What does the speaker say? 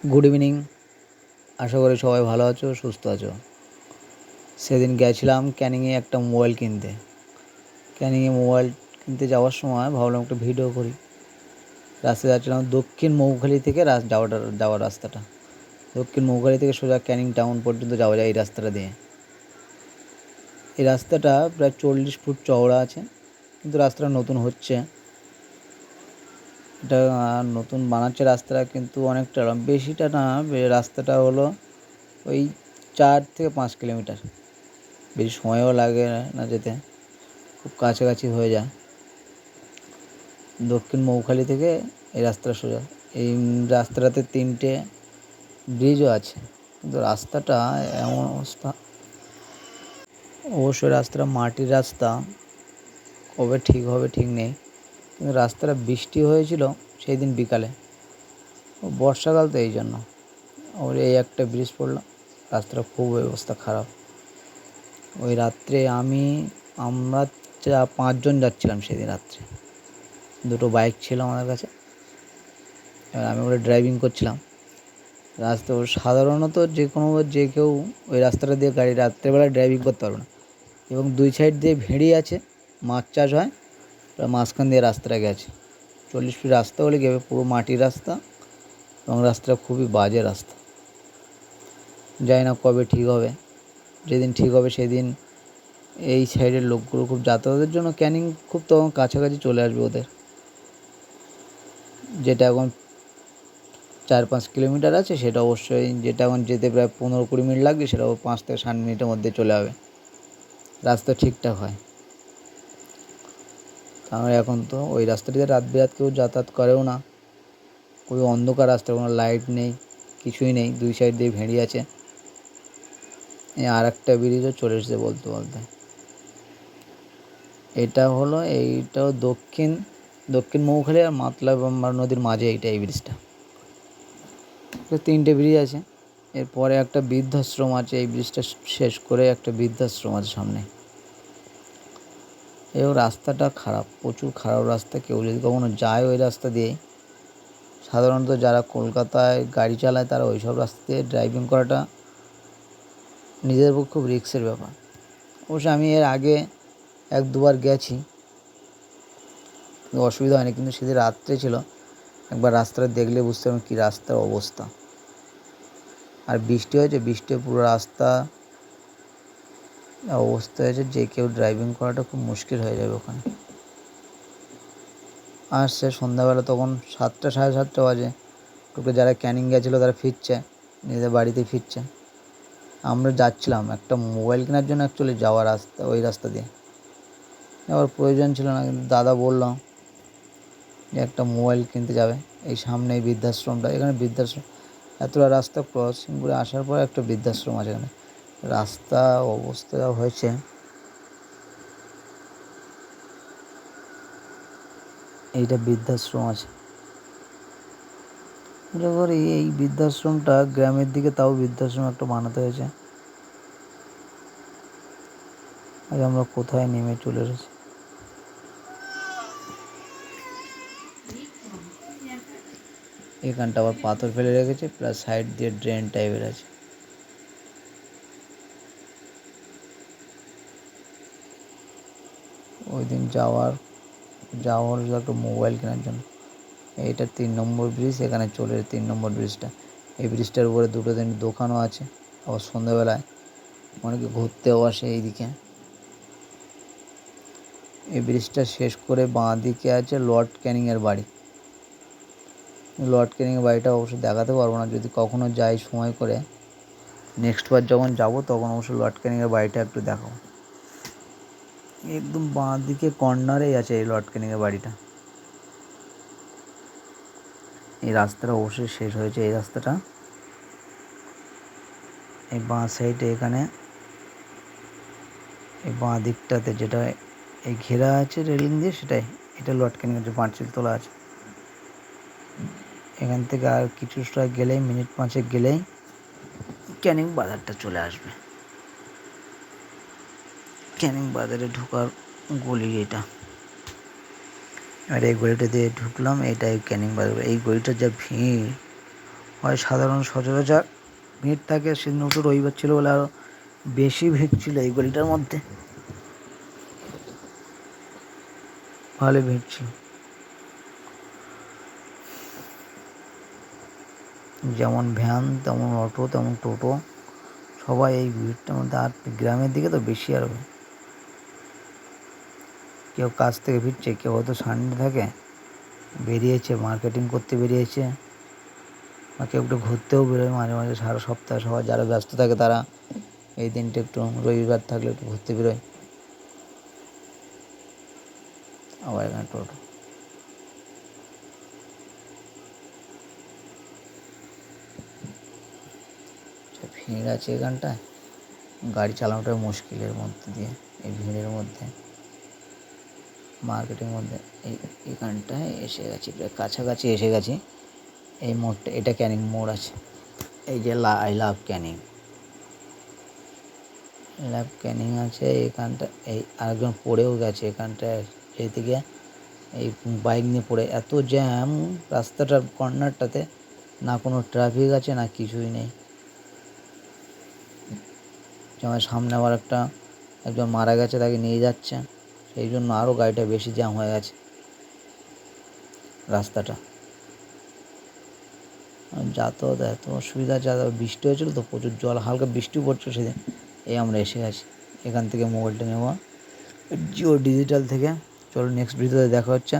Good evening. আশা করি সবাই ভালো আছো, সুস্থ আছো। সেদিন গেছিলাম ক্যানিংয়ে একটা মোবাইল কিনতে। ক্যানিংয়ে মোবাইল কিনতে যাওয়ার সময় ভাবলাম একটা ভিডিও করি। রাস্তায় যাচ্ছিলাম দক্ষিণ মৌখালি থেকে যাওয়ার রাস্তাটা। দক্ষিণ মৌখালি থেকে সোজা ক্যানিং টাউন পর্যন্ত যাওয়া যায় এই রাস্তাটা দিয়ে। এই রাস্তাটা প্রায় 40 ফুট চওড়া আছে, কিন্তু রাস্তাটা নতুন হচ্ছে। এটা নতুন বানাচ্ছে রাস্তাটা, কিন্তু অনেকটা বেশিটা না। রাস্তাটা হলো ওই 4 থেকে 5 কিলোমিটার। বেশি সময়ও লাগে না যেতে, খুব কাছাকাছি হয়ে যায়। দক্ষিণ মৌখালি থেকে এই রাস্তাটা সোজা। এই রাস্তাটাতে 3টে ব্রিজও আছে, কিন্তু রাস্তাটা এমন অবস্থা। অবশ্যই রাস্তাটা মাটির রাস্তা, কবে ঠিক হবে ঠিক নেই। কিন্তু রাস্তাটা বৃষ্টি হয়েছিল সেই দিন বিকালে, বর্ষাকাল তো এই জন্য। ওর এই একটা ব্রিজ পড়লো, রাস্তাটা খুব অবস্থা খারাপ। ওই রাত্রে আমরা 5 জন যাচ্ছিলাম সেদিন রাত্রে। 2টো বাইক ছিল আমাদের কাছে, এবার আমি ওটা ড্রাইভিং করছিলাম। রাস্তা সাধারণত যে কেউ ওই রাস্তাটা দিয়ে গাড়ি রাত্রেবেলায় ড্রাইভিং করতে পারবে না, এবং 2 সাইড দিয়ে ভেড়ি আছে, মাছ চাষ হয়, মাঝখান দিয়ে রাস্তাটা গেছে। 40 ফিট রাস্তা হলে গেবে, পুরো মাটির রাস্তা, এবং রাস্তাটা খুবই বাজে রাস্তা। জানি না কবে ঠিক হবে। যেদিন ঠিক হবে সেদিন এই সাইডের লোকগুলো খুব যাতায়াতের জন্য ক্যানিং খুব তখন কাছাকাছি চলে আসবে ওদের। যেটা এখন 4-5 কিলোমিটার আছে, সেটা অবশ্যই, যেটা এখন যেতে প্রায় 15-20 মিনিট লাগবে, সেটা 5 থেকে 7 মিনিটের মধ্যে চলে যাবে। রাস্তা ঠিকঠাক হয়। তাহলে এখন তো ওই রাস্তাটিতে রাত বিরাত কেউ যাতায়াত করেও না। খুবই অন্ধকার রাস্তা, কোনো লাইট নেই, কিছুই নেই। 2 সাইড দিয়ে ভেড়ি আছে। আর একটা ব্রিজও চলে এসেছে বলতে বলতে। এইটাও দক্ষিণ মৌখালি আর মাতলা নদীর মাঝে এই ব্রিজটা। 3টে ব্রিজ আছে। এরপরে একটা বৃদ্ধাশ্রম আছে, এই ব্রিজটা শেষ করে একটা বৃদ্ধাশ্রম আছে সামনে। এবং রাস্তাটা খারাপ, প্রচুর খারাপ রাস্তা। কেউ যদি কখনো যায় ওই রাস্তা দিয়ে, সাধারণত যারা কলকাতায় গাড়ি চালায় তারা ওই সব রাস্তা দিয়ে ড্রাইভিং করাটা নিজেদের পক্ষে খুব রিস্কের ব্যাপার। অবশ্য আমি এর আগে 1-2বার গেছি, কিন্তু অসুবিধা হয়নি। কিন্তু সেদিন রাত্রে ছিল, একবার রাস্তাটা দেখলে বুঝতে পারবেন কী রাস্তার অবস্থা। আর বৃষ্টি হয়েছে, বৃষ্টি পুরো রাস্তা অবস্থা হয়েছে, যে কেউ ড্রাইভিং করাটা খুব মুশকিল হয়ে যাবে ওখানে। আর সে সন্ধ্যাবেলা তখন 7টা, 7:30 বাজে। টোটো যারা ক্যানিং গেছিলো তারা ফিরছে, নিজেদের বাড়িতে ফিরছে। আমরা যাচ্ছিলাম একটা মোবাইল কেনার জন্য, অ্যাকচুয়ালি যাওয়ার রাস্তা ওই রাস্তা দিয়ে। আবার প্রয়োজন ছিল না, কিন্তু দাদা বললাম যে একটা মোবাইল কিনতে যাবে। এই সামনে এই বৃদ্ধাশ্রমটা, এখানে বৃদ্ধাশ্রম, এতটা রাস্তা ক্রসিং করে আসার পর একটা বৃদ্ধাশ্রম আছে এখানে। রাস্তা অবস্থা যা হয়েছে, এইটা বৃদ্ধাশ্রম আছে। এবার এই বৃদ্ধাশ্রমটা গ্রামের দিকে, তাও বৃদ্ধাশ্রম একটা বানাতে হয়েছে। আজ আমরা কোথায় নেমে চলে এসেছি। এখানটা আবার পাথর ফেলে রেখেছে, প্লাস সাইড দিয়ে ড্রেন টাইপের আছে। ওই দিন যাওয়া হলো একটা মোবাইল কেনার জন্য। এইটা 3 নম্বর ব্রিজ, এখানে চলে 3 নম্বর ব্রিজটা। এই ব্রিজটার উপরে 2টো দোকানও আছে। আবার সন্ধ্যাবেলায় অনেকে ঘুরতেও আসে এইদিকে। এই ব্রিজটা শেষ করে বাঁ দিকে আছে লর্ড ক্যানিংয়ের বাড়ি। লর্ড ক্যানিংয়ের বাড়িটা অবশ্য দেখাতে পারবো না, যদি কখনো যাই সময় করে। নেক্সট বার যখন যাবো তখন অবশ্য লর্ড ক্যানিংয়ের বাড়িটা একটু দেখাবো। একদম বাঁ দিকে কর্নারেই আছে এই লর্ড ক্যানিংয়ের বাড়িটা। এই রাস্তাটা অবশ্যই শেষ হয়েছে, এই রাস্তাটা এই বাঁ সাইডে, এখানে এই বাঁ দিকটাতে যেটা এই ঘেরা আছে রেলিং দিয়ে, সেটাই এটা লর্ড ক্যানিংয়ের যে পাঁচিল তোলা আছে। এখান থেকে আর কিছুটা গেলেই, মিনিট 5 গেলেই ক্যানিং বাজারটা চলে আসবে। ক্যানিং বাজারে ঢোকার গলি এটা। আর এই গলিটা দিয়ে ঢুকলাম, এটাই ক্যানিং বাজার। এই গলিটার যা ভিড়, হয় সাধারণ সচরাচর ভিড় থাকে, সেদিন তো রবিবার ছিল বলে আরও বেশি ভিড় ছিল এই গলিটার মধ্যে, ভালো ভিড় ছিল। যেমন ভ্যান তেমন অটো তেমন টোটো, সবাই এই ভিড়টার মধ্যে। আর গ্রামের দিকে তো বেশি আরও, কেউ কাজ থেকে ফিরছে, কেউ হয়তো সানডে থাকে বেরিয়েছে, মার্কেটিং করতে বেরিয়েছে, বা কেউ একটু ঘুরতেও বেরোয় মাঝে মাঝে। সারা সপ্তাহে সবাই যারা ব্যস্ত থাকে তারা এই দিনটা একটু, রবিবার থাকলে একটু ঘুরতে বেরোয়। আবার এখানে টোটো, ভিড় আছে এখানটায়, গাড়ি চালানোটা মুশকিলের মধ্যে দিয়ে, এই ভিড়ের মধ্যে, মার্কেটের মধ্যে। এইখানটায় এসে গেছি, প্রায় কাছাকাছি এসে গেছি। এই মোড়টা, এটা ক্যানিং মোড় আছে, এই যে আই লাভ ক্যানিং, লাভ ক্যানিং আছে এখানটা। এই আরেকজন পড়েও গেছে এখানটায়, এইদিকে এই বাইক নিয়ে পড়ে। এত জ্যাম রাস্তাটার কর্নারটাতে, না কোনো ট্রাফিক আছে না কিছুই নেই। যেমন সামনে আবার একজন মারা গেছে, তাকে নিয়ে যাচ্ছে, সেই জন্য আরও গাড়িটা বেশি জ্যাম হয়ে গেছে রাস্তাটা। যাতায়াত এত অসুবিধা, যাতায়াত বৃষ্টি হয়েছিল তো, প্রচুর জল, হালকা বৃষ্টি পড়ছিল সেদিন। এই আমরা এসে গেছি, এখান থেকে মোবাইলটা নেওয়া জিও ডিজিটাল থেকে। চলো নেক্সট ভিডিওতে দেখা হচ্ছে।